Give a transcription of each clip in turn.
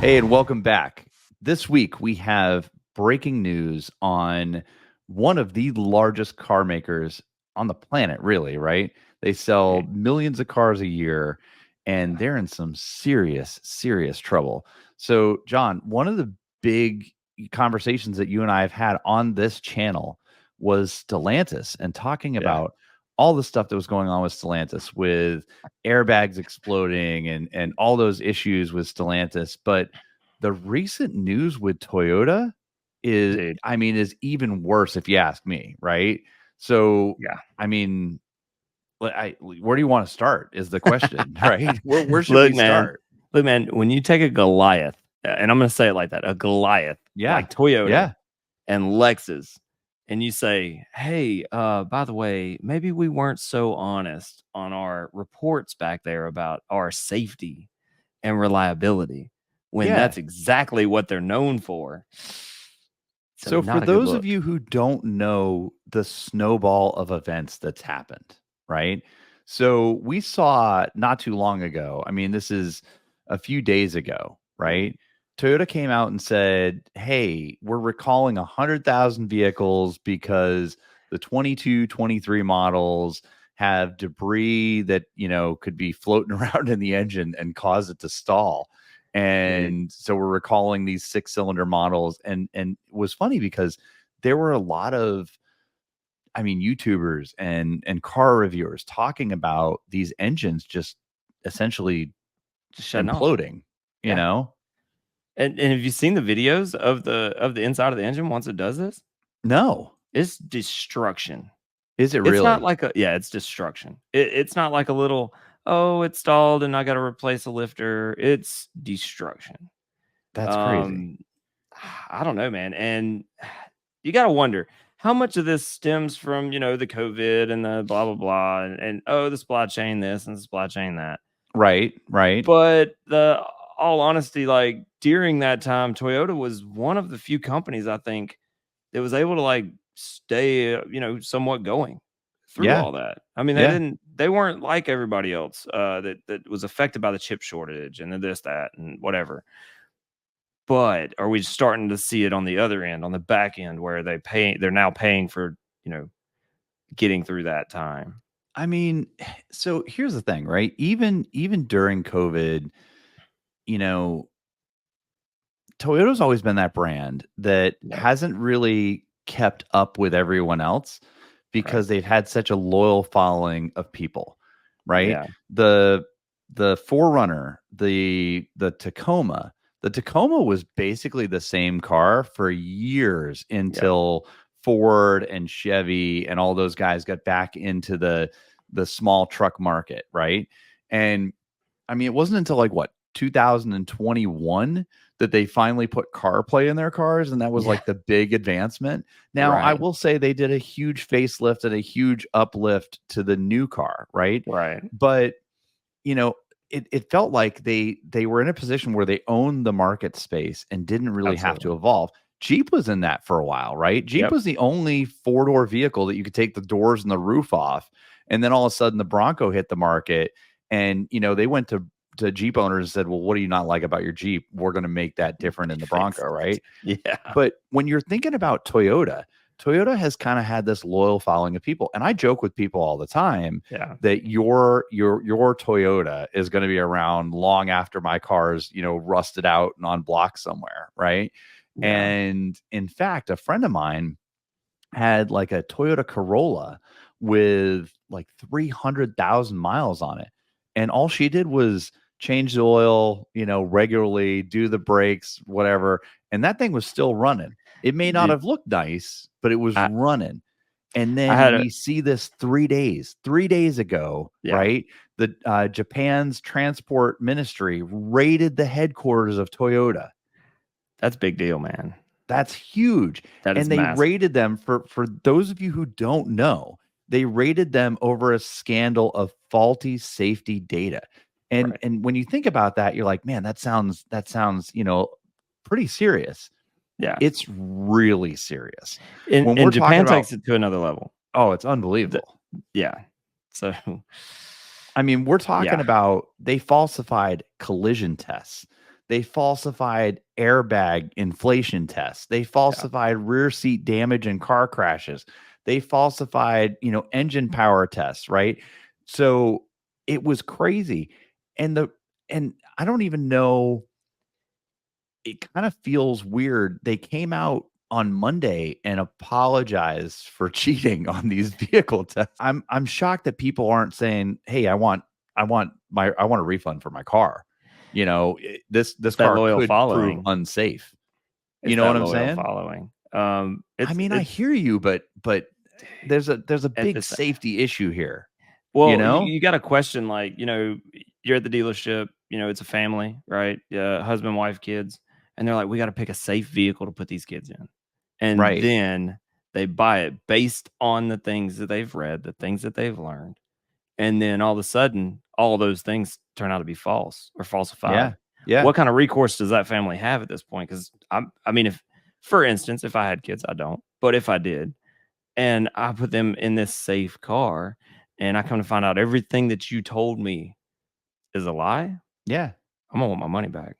Hey, and welcome back. This week we have breaking news on one of the largest car makers on the planet, really, right? They Yeah. sell millions of cars a year and they're in some serious, serious trouble. So, John, one of the big conversations that you and I have had on this channel was Stellantis and talking Yeah. about all the stuff that was going on with Stellantis with airbags exploding and all those issues with Stellantis. But the recent news with Toyota is, Dude. I mean, is even worse if you ask me, right? So, Yeah. I mean, where do you want to start is the question, right? Where should Look, we man. start? Look, man, when you take a Goliath, and I'm going to say it like that, a Goliath, Yeah. like Toyota Yeah. and Lexus, and you say, hey, by the way, maybe we weren't so honest on our reports back there about our safety and reliability, when Yeah. that's exactly what they're known for. So So, for not a good those of look. you who don't know the snowball of events that's happened, right? So, we saw not too long ago, I mean, this is a few days ago, right? Toyota came out and said, hey, we're recalling 100,000 vehicles because the 22, 23 models have debris that, could be floating around in the engine and cause it to stall. Dude. And so we're recalling these six-cylinder models, and it was funny because there were a lot of, I mean, YouTubers and car reviewers talking about these engines just essentially Just shutting off. imploding, you Yeah. know? And have you seen the videos of the inside of the engine once it does this? No. It's destruction. Is it It's not really? like a yeah, it's destruction. It's not like a little, "Oh, it stalled and I gotta replace a lifter." It's destruction. That's crazy. Um, I don't know, man, and you gotta wonder, how much of this stems from, the COVID and the blah, blah, blah, and, "Oh, the supply chain this and the supply chain that." Right, right. But the all honesty, like, during that time, Toyota was one of the few companies, I think, that was able to, like, stay, somewhat going through Yeah, all that. I mean, yeah. they weren't like everybody else, that was affected by the chip shortage and the this, that, and whatever. But are we starting to see it on the other end, on the back end, where they're now paying for, you know, getting through that time? I mean, so here's the thing, right? Even during COVID, you know, Toyota's always been that brand that Yeah, hasn't really kept up with everyone else right. because they've had such a loyal following of people, right? Yeah, The the Forerunner, the Tacoma was basically the same car for years yeah. until Ford and Chevy and all those guys got back into the small truck market, right? And I mean, it wasn't until like what 2021 that they finally put CarPlay in their cars, and that was Yeah, like the big advancement. Now, I right, will say they did a huge facelift and a huge uplift to the new car, right? right. But you know, it felt like they were in a position where they owned the market space and didn't really have Absolutely. to evolve. Jeep was in that for a while, right? Jeep Yep. was the only four-door vehicle that you could take the doors and the roof off, and then all of a sudden the Bronco hit the market, and they went to Jeep owners and said, "Well, what do you not like about your Jeep? We're going to make that different in the Bronco," Facelift. right? Yeah. But when you're thinking about Toyota, Toyota has kind of had this loyal following of people, and I joke with people all the time Yeah. that your Toyota is going to be around long after my car's rusted out and on block somewhere, right? Yeah. And in fact, a friend of mine had like a Toyota Corolla with like 300,000 miles on it. And all she did was change the oil, regularly, do the brakes, whatever. And that thing was still running. It may not Dude, have looked nice, but it was I running. And I then had a we see this 3 days ago, yeah, right? The Japan's transport ministry raided the headquarters of Toyota. that's a big deal, man. That's huge. That is And they massive. rated them for those of you who don't know, they rated them over a scandal of faulty safety data. And Right. and when you think about that, you're like, man, that sounds, pretty serious. Yeah. It's really serious. And When we're and talking Japan about, takes it to another level. oh, it's The unbelievable. yeah. So, I mean, we're talking yeah. about they falsified collision tests. They falsified airbag inflation tests. They Yeah. falsified rear seat damage in car crashes. They falsified, engine power tests, right? So it was crazy. And and I don't even know, it kind of feels weird. They came out on Monday and apologized for cheating on these vehicle tests. I'm shocked that people aren't saying, "Hey, I want a refund for my car." This It's that car loyal could prove following. unsafe. You It's know what that I'm loyal saying? following. I mean, I It's hear you, but there's a at big this safety issue here, you well, know? you got to question, like, you're at the dealership, it's a family, right? Yeah, husband, wife, kids, and they're like, we got to pick a safe vehicle to put these kids in. And Right. then they buy it based on the things that they've read, the things that they've learned. And then all of a sudden, all those things turn out to be false or falsified. Yeah. Yeah. What kind of recourse does that family have at this point? Because I mean, if, for instance, if I had kids, I don't, but if I did, and I put them in this safe car, and I come to find out everything that you told me is a lie, Yeah. I'm gonna want my money back.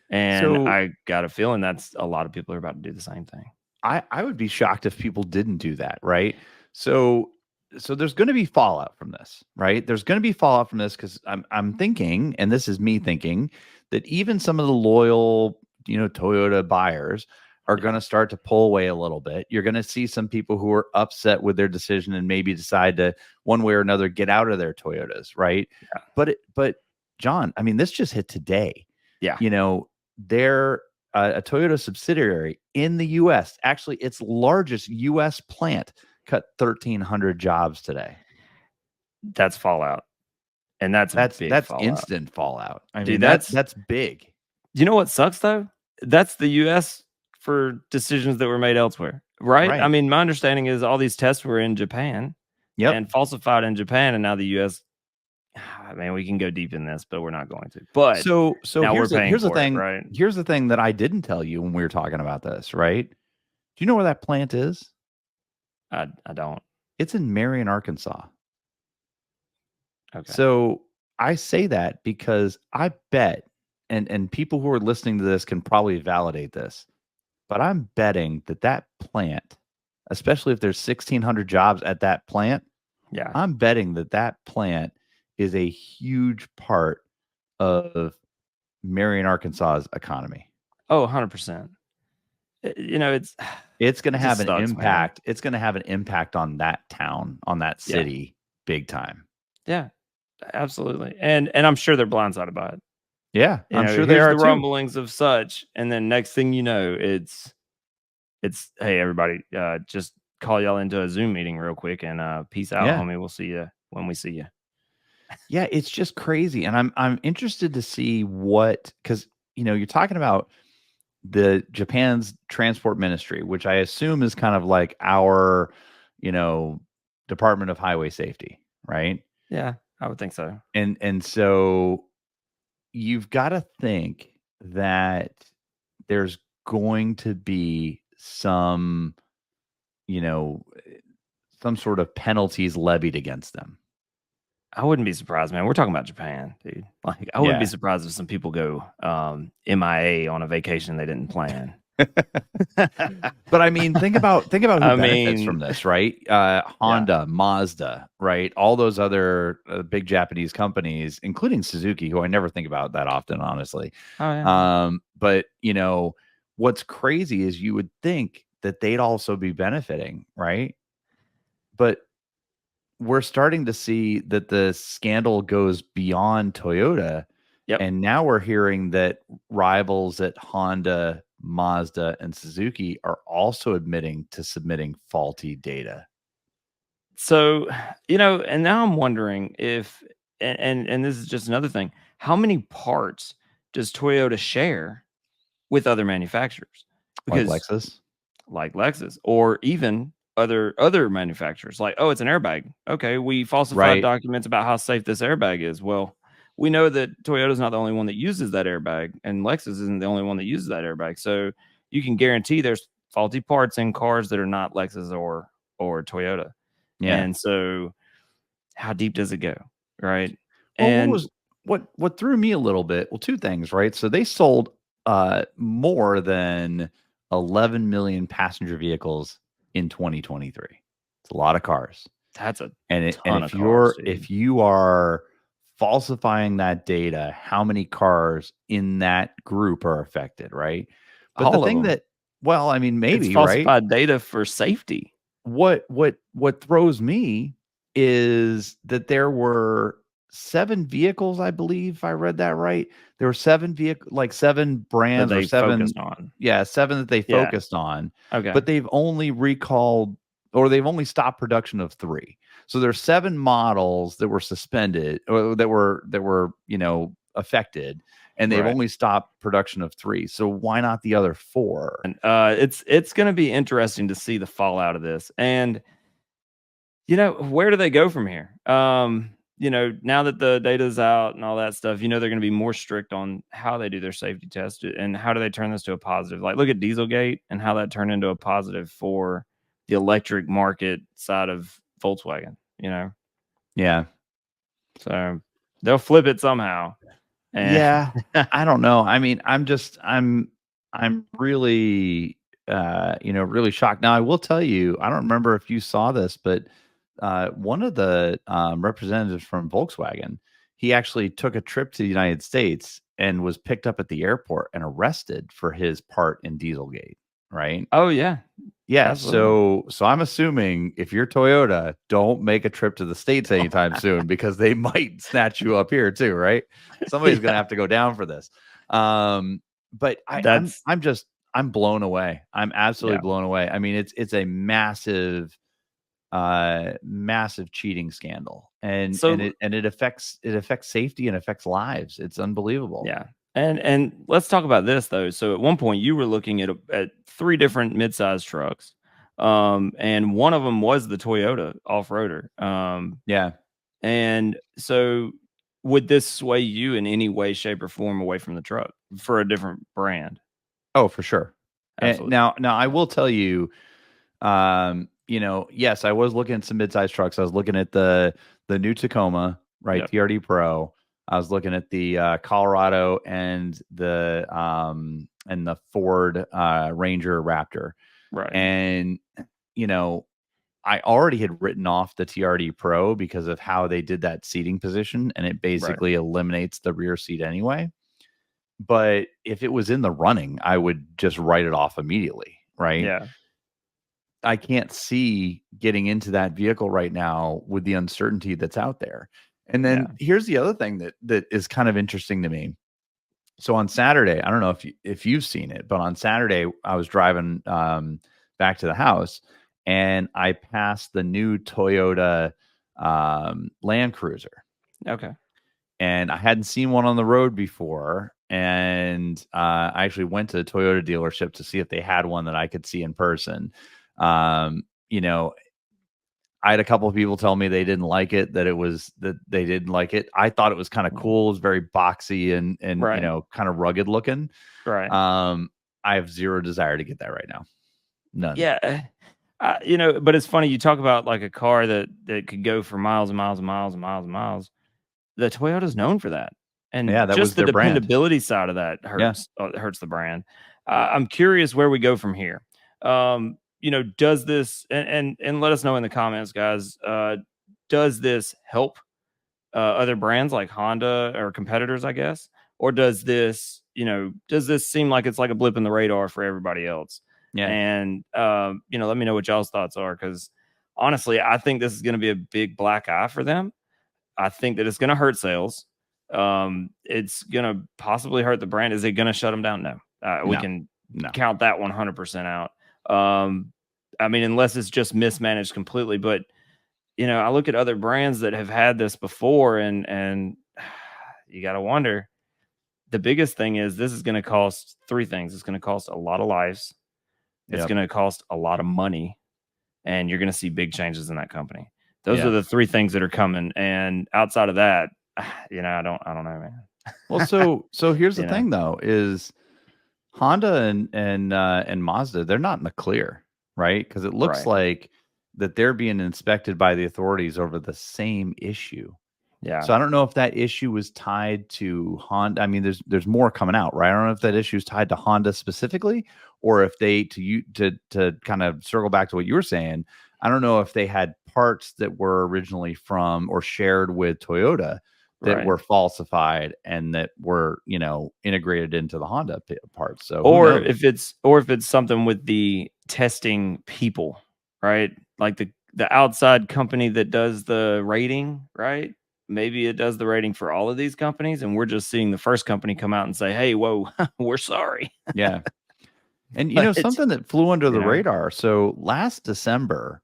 And So I got a feeling that's a lot of people are about to do the same thing. I would be shocked if people didn't do that, right? So there's going to be fallout from this, right? There's going to be fallout from this because I'm thinking, and this is me thinking, that even some of the loyal, Toyota buyers are going Yeah, to start to pull away a little bit. You're going to see some people who are upset with their decision and maybe decide to one way or another get out of their Toyotas, right? yeah, But John, I mean, this just hit today. yeah. They're a Toyota subsidiary in the US, actually its largest US plant, cut 1,300 jobs today. That's fallout, and that's a big That's fallout. instant fallout. I Dude, mean, that's that's big. you know what sucks though? That's the US for decisions that were made elsewhere, right? I Right. mean, my understanding is all these tests were in Japan Yep. and falsified in Japan, and now the US. Man, we can go deep in this, but we're not going to. But So now we're here's the paying here's the for it, thing. right? Here's the thing that I didn't tell you when we were talking about this, right? Do you know where that plant is? I don't. It's in Marion, Arkansas. Okay. So I say that because I bet, and people who are listening to this can probably validate this, but I'm betting that that plant, especially if there's 1,600 jobs at that plant, Yeah. I'm betting that that plant is a huge part of Marion, Arkansas's economy. Oh, 100%. It's It's going to it have just an sucks, man. impact. It's going to have an impact on that town, on that Yeah. city, big time. Yeah. Absolutely. And I'm sure they're blindsided by it. Yeah, I'm sure they Here's are the too. rumblings of such, and then next thing you know, it's hey everybody, just call y'all into a Zoom meeting real quick and peace out, Yeah. homie. We'll see you when we see you. Yeah, it's just crazy, and I'm interested to see what, because you're talking about the Japan's transport ministry, which I assume is kind of like our, you know, Department of Highway Safety, right? Yeah, I would think so. And so you've got to think that there's going to be you know, some sort of penalties levied against them. I wouldn't be surprised, man. We're talking about Japan, dude. Like, I wouldn't be Yeah. surprised if some people go MIA on a vacation they didn't plan. But I mean, think about who I benefits mean, from this, right? yeah. Honda, Mazda, right? All those other big Japanese companies, including Suzuki, who I never think about that often, honestly. Oh yeah. But what's crazy is you would think that they'd also be benefiting, right? But we're starting to see that the scandal goes beyond Toyota. Yep. And now we're hearing that rivals at Honda, Mazda, and Suzuki are also admitting to submitting faulty data. So, and now I'm wondering if and this is just another thing. How many parts does Toyota share with other manufacturers? Like Because Lexus? like Lexus or even other manufacturers. Like, oh, it's an airbag. Okay, we falsified Right. documents about how safe this airbag is. Well, we know that Toyota's not the only one that uses that airbag, and Lexus isn't the only one that uses that airbag. So you can guarantee there's faulty parts in cars that are not Lexus or Toyota. Yeah. And so how deep does it go? Right. Well, And what threw me a little bit, well, two things, right? So they sold more than 11 million passenger vehicles in 2023. It's a lot of cars. That's a And ton of cars, dude. if you are falsifying that data, how many cars in that group are affected, right? But the All of thing them. that, well, I mean, It's maybe, right? falsified data for safety. What throws me is that there were 7 vehicles, I believe, if I read that right. There were 7 like 7 That brands or they 7, focused on. yeah, 7 that they Yeah. focused on, Okay. but they've only recalled, or they've only stopped production of 3. So there's 7 models that were suspended, or that were, affected, and they've Right. only stopped production of 3. So why not the other 4? And it's going to be interesting to see the fallout of this. And where do they go from here? Now that the data's out and all that stuff, they're going to be more strict on how they do their safety test and how do they turn this to a positive. Like, look at Dieselgate and how that turned into a positive for the electric market side of Volkswagen. Yeah. So they'll flip it somehow. And Yeah, I don't know. I mean, I'm really really shocked. Now, I will tell you, I don't remember if you saw this, but one of the representatives from Volkswagen, he actually took a trip to the United States and was picked up at the airport and arrested for his part in Dieselgate, right? oh yeah, Yeah, absolutely. so I'm assuming if you're Toyota, don't make a trip to the States anytime soon because they might snatch you up here too, right? Somebody's gonna Yeah, have to go down for this. But that's I'm blown away. I'm absolutely yeah. blown away. I mean, it's a massive, massive cheating scandal, So and it affects safety and affects lives. It's unbelievable. yeah. And let's talk about this though. So at one point you were looking at 3 different mid-sized trucks. And one of them was the Toyota off-roader. Yeah. And so would this sway you in any way, shape, or form away from the truck for a different brand? Oh, for sure. And Absolutely. now I will tell you, yes, I was looking at some mid-sized trucks. I was looking at the new Tacoma, right? Yep. TRD Pro. I was looking at the Colorado and the Ford Ranger Raptor. Right. And you know, I already had written off the TRD Pro because of how they did that seating position, and it Right. basically eliminates the rear seat anyway. But if it was in the running, I would just write it off immediately, right? Yeah. I can't see getting into that vehicle right now with the uncertainty that's out there. And Yeah. then here's the other thing that is kind of interesting to me. So on Saturday, I don't know if you've seen it, but on Saturday I was driving back to the house and I passed the new Toyota Land Cruiser, Okay. and I hadn't seen one on the road before. And I actually went to the Toyota dealership to see if they had one that I could see in person. Um, you know, I had a couple of people tell me they didn't like it, that they didn't like it. I thought it was kind of Mm. cool. It was very boxy and Right. kind of rugged looking. Right. I have zero desire to get that right now. None. Yeah. But it's funny you talk about like a car that could go for miles and miles and miles and miles and miles. The Toyota's known for that, and Yeah, that was just the their brand. dependability side of that Yeah. hurts the brand. I'm curious where we go from here. Does this and let us know in the comments, guys. Does this help other brands like Honda or competitors, I guess, or does this seem like it's like a blip in the radar for everybody else? Yeah. And let me know what y'all's thoughts are, because honestly, I think this is going to be a big black eye for them. I think that it's going to hurt sales. It's going to possibly hurt the brand. Is it going to shut them down? No. We No. can No. count that 100% out. I mean, unless it's just mismanaged completely. But I look at other brands that have had this before, and you got to wonder. The biggest thing is this is going to cost 3 things. It's going to cost a lot of lives. It's Yep. going to cost a lot of money, and you're going to see big changes in that company. Those are Yeah. the 3 things that are coming. And outside of that, I don't know, man. Well, so here's the You know, thing though, is Honda and Mazda, they're not in the clear, right? Because it looks right. like that they're being inspected by the authorities over the same issue. Yeah. So I don't know if that issue was tied to Honda. I mean, there's more coming out, right? I don't know if that issue is tied to Honda specifically, or if they to kind of circle back to what you were saying. I don't know if they had parts that were originally from or shared with Toyota that Right. were falsified and that were integrated into the Honda parts. So who Or knows? if it's something with the testing people, right? Like the outside company that does the rating, right? Maybe it does the rating for all of these companies, and we're just seeing the first company come out and say, "Hey, whoa, we're sorry." Yeah. And But, something that flew under you the know, radar. So last December,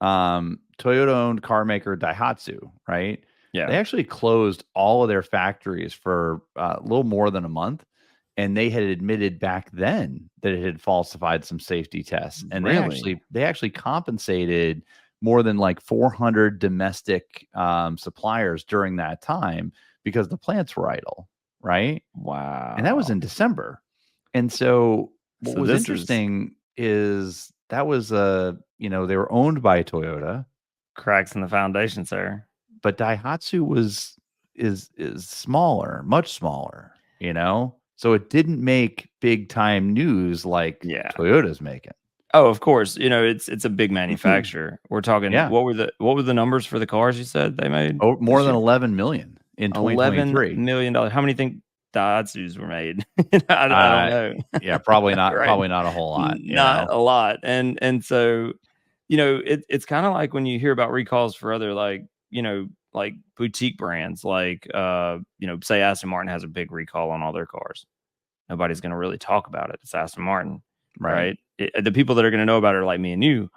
Toyota owned car maker Daihatsu, right? yeah, They actually closed all of their factories for a little more than a month. And they had admitted back then that it had falsified some safety tests. And really? they actually compensated more than like 400 domestic suppliers during that time because the plants were idle, right? And that was Wow. in December. And so what So was this is interesting is that was they were owned by Toyota, cracks in the foundation, sir. but Daihatsu is smaller, much smaller. So it didn't make big time news like Yeah. Toyota's making. Oh, of course. It's a big manufacturer. We're talking Yeah. what were the numbers for the cars you said they made Oh, more this than year? 11 million in $11 2023. million. How many think Daihatsus were made? I don't Uh know. yeah, probably not Right? probably not a whole lot, Not a lot. And so, it's kinda like when you hear about recalls for other, like boutique brands, like, say Aston Martin has a big recall on all their cars. Nobody's gonna really talk about it. It's Aston Martin, Right. right? The people that are gonna know about it are like me and you,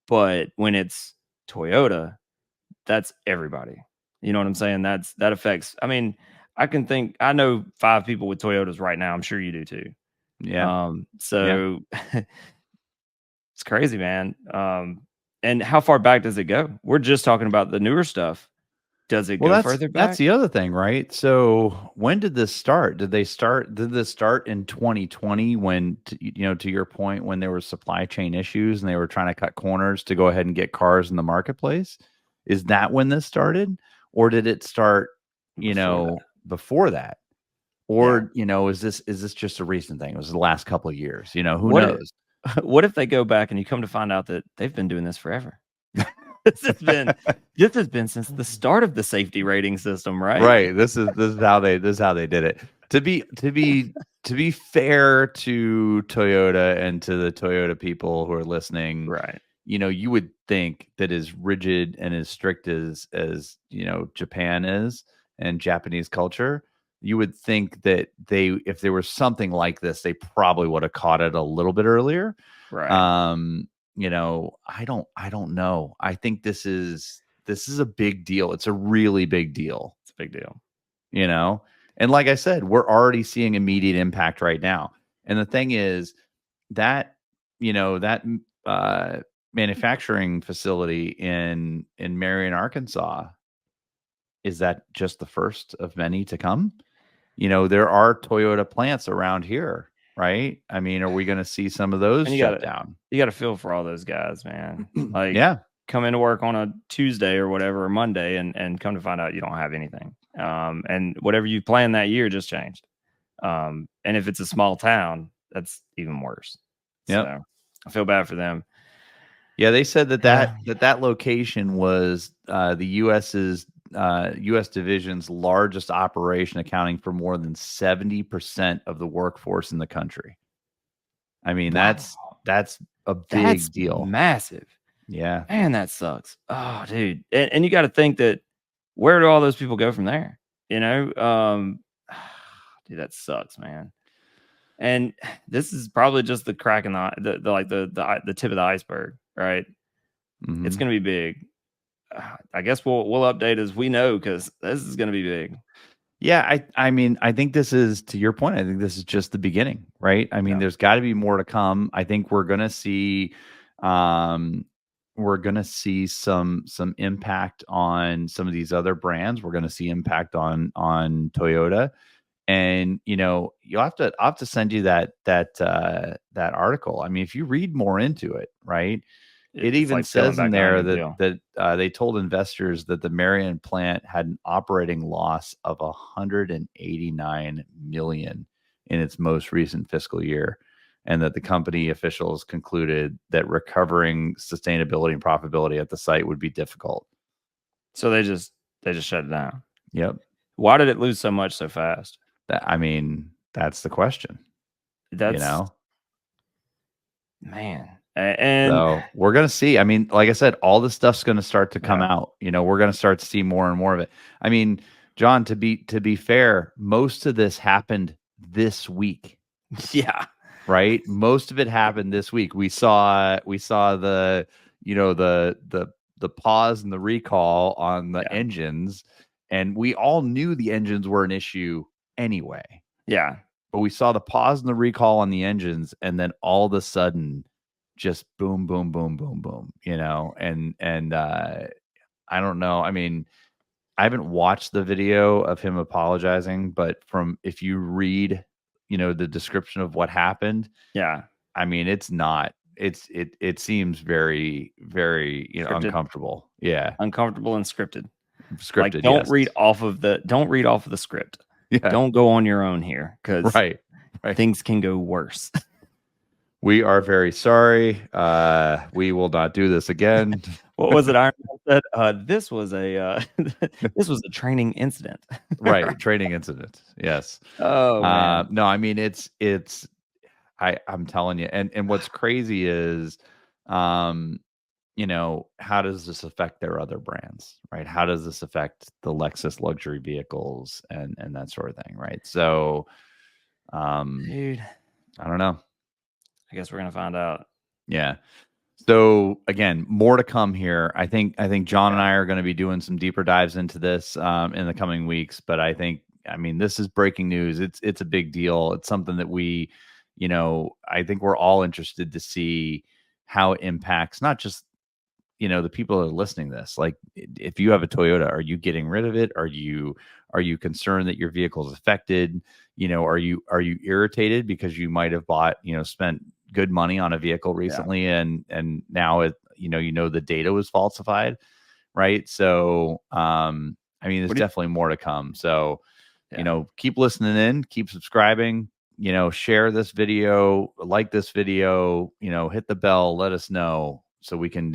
but when it's Toyota, that's everybody. You know what I'm saying? That affects, I mean, I know 5 people with Toyotas right now. I'm sure you do too. Yeah. Yeah. So it's crazy, man. And how far back does it go? We're just talking about the newer stuff. Does it Well, go that's further that's back? the other thing, right? So when did this start? Did this start in 2020 when to your point, when there were supply chain issues and they were trying to cut corners to go ahead and get cars in the marketplace? Is that when this started? Or did it start, Before that? before that? Yeah. Or, is this just a recent thing? It was the last couple of years, who What if knows? what if they go back and you come to find out that they've been doing this forever? This has been this has been since the start of the safety rating system, right? Right. This is how they did it. To be fair to Toyota and to the Toyota people who are listening, Right. you would think that as rigid and as strict as Japan is and Japanese culture, you would think that if there was something like this, they probably would have caught it a little bit earlier. Right. I don't know. I think this is a big deal. It's a really big deal, It's a big deal. you know? And like I said, we're already seeing immediate impact right now. And the thing is that, that manufacturing facility in Marion, Arkansas, is that just the first of many to come? There are Toyota plants around here, right? I mean, are we going to see some of those And shut down? you gotta feel for all those guys, man. Like, Yeah. come into work on a Tuesday or whatever, or Monday, and come to find out you don't have anything. And whatever you planned that year just changed. And if it's a small town, that's even worse. Yep. So I feel bad for them. Yeah, they said that Yeah. that location was the U.S. division's largest operation, accounting for more than 70% of the workforce in the country. I mean, Wow. that's a That's big deal. massive. Yeah. Man, that sucks. Oh, dude. And you gotta think that where do all those people go from there? You know? Dude, that sucks, man. And this is probably just the crack in the tip of the iceberg, right? It's Hmm. gonna be big. I guess we'll update as we know because this is gonna be big. Yeah, I mean, I think this is, to your point, I think this is just the beginning, right? I mean, Yeah. there's got to be more to come. I think um we're gonna see some impact on some of these other brands. We're gonna see impact on Toyota. And I'll have to send you that article. I mean, if you read more into it, right? It it's even like peeling says in back an there onion peel. that they told investors that the Marion plant had an operating loss of 189 million in its most recent fiscal year, and that the company officials concluded that recovering sustainability and profitability at the site would be difficult. So they just shut it down. Yep. Why did it lose so much so fast? I mean, that's the question. That's man. And So we're gonna see. I mean, like I said, all this stuff's gonna start to come yeah. out. We're gonna start to see more and more of it. I mean, John, to be fair, most of this happened this week, Yeah. right? Most of it happened this week. We saw the the pause and the recall on the engines, and we all knew the engines were an issue anyway. Yeah. But we saw the pause and the recall on the engines, and then all of a sudden, just boom, boom, boom, boom, boom. And I don't know. I mean, I haven't watched the video of him apologizing, but from if you read, the description of what happened, Yeah. I mean, it's not. It seems very, very Scripted. uncomfortable. Yeah, Uncomfortable and scripted. scripted. Like don't Yes. read off of the script. Yeah. Don't go on your own here because Right. things can go worse. We are very sorry. We will not do this again. What was it Iron Man said? This was a this was a training incident. Right, training incident. Yes. Oh man. No, I mean I'm telling you, and what's crazy is, how does this affect their other brands, right? How does this affect the Lexus luxury vehicles and that sort of thing, right? So, Dude, I don't know. I guess we're gonna find out. Yeah. So again, more to come here. I think John and I are going to be doing some deeper dives into this in the coming weeks. But I mean, this is breaking news. It's a big deal. It's something that we, I think we're all interested to see how it impacts not just the people that are listening to this. Like, if you have a Toyota, are you getting rid of it? Are you concerned that your vehicle is affected? Are you irritated because you might have bought, spent good money on a vehicle recently, and now the data was falsified, right? So I mean, there's definitely more to come. So keep listening in, keep subscribing, share this video, like this video, hit the bell, let us know so we can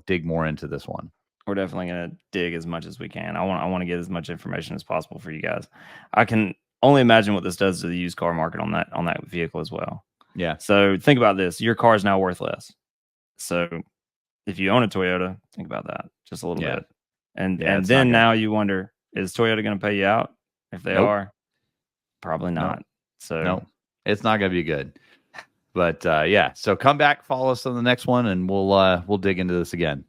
dig more into this one. We're definitely gonna dig as much as we can. I want to get as much information as possible for you guys. I can only imagine what this does to the used car market on that vehicle as well. Yeah. So think about this. Your car is now worth less. So if you own a Toyota, think about that just a little bit. And then now you wonder, is Toyota going to pay you out? If they are, probably not. So it's not going to be good. But so come back, follow us on the next one, and we'll dig into this again.